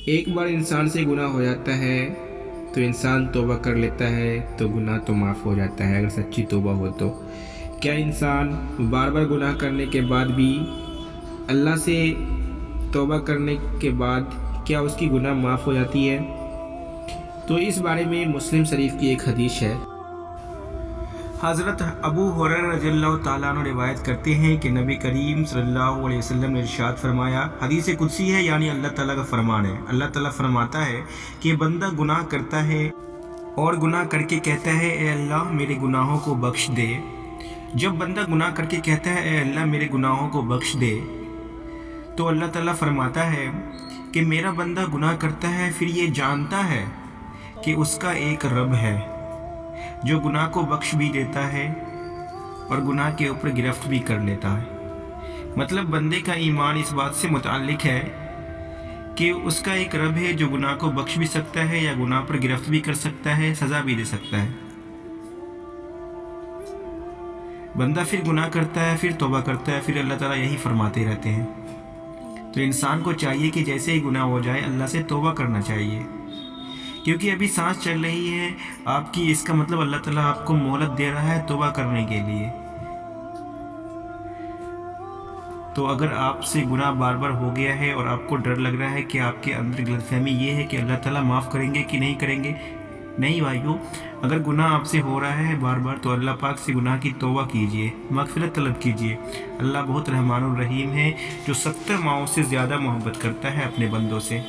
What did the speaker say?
एक बार इंसान से गुनाह हो जाता है तो इंसान तौबा कर लेता है तो गुनाह तो माफ़ हो जाता है, अगर सच्ची तौबा हो तो। क्या इंसान बार बार गुनाह करने के बाद भी अल्लाह से तौबा करने के बाद क्या उसकी गुनाह माफ़ हो जाती है? तो इस बारे में मुस्लिम शरीफ की एक हदीस है। हज़रत अबू हुरैरा रज़ियल्लाहु ताला अन्हु रिवायत करते हैं कि नबी करीम सल्लल्लाहु अलैहि वसल्लम ने इरशाद फरमाया, हदीस कुदसी है, यानी अल्लाह ताला का फरमान है। अल्लाह ताला फरमाता है कि बंदा गुनाह करता है और गुनाह करके कहता है, ए अल्लाह मेरे गुनाहों को बख्श दे। जब बंदा गुनाह करके कहता है, ए अल्लाह मेरे गुनाहों को बख्श दे, तो अल्लाह ताला फरमाता है कि मेरा बंदा गुनाह करता है, फिर ये जानता है कि उसका एक रब है जो गुनाह को बख्श भी देता है और गुनाह के ऊपर गिरफ्त भी कर लेता है। मतलब बंदे का ईमान इस बात से मुताल्लिक है कि उसका एक रब है जो गुनाह को बख्श भी सकता है या गुनाह पर गिरफ्त भी कर सकता है, सज़ा भी दे सकता है। बंदा फिर गुनाह करता है, फिर तौबा करता है, फिर अल्लाह ताला यही फरमाते रहते हैं। तो इंसान को चाहिए कि जैसे ही गुनाह हो जाए अल्लाह से तौबा करना चाहिए, क्योंकि अभी सांस चल रही है आपकी, इसका मतलब अल्लाह ताला आपको मोहलत दे रहा है तौबा करने के लिए। तो अगर आपसे गुनाह बार बार हो गया है और आपको डर लग रहा है कि आपके अंदर गलतफहमी ये है कि अल्लाह ताला माफ़ करेंगे कि नहीं करेंगे, नहीं भाइयों, अगर गुनाह आपसे हो रहा है बार बार तो अल्लाह पाक से गुनाह की तौबा कीजिए, मग़फ़िरत तलब कीजिए। अल्लाह बहुत रहमानुर रहीम है, जो 70 माओं से ज़्यादा मोहब्बत करता है अपने बंदों से।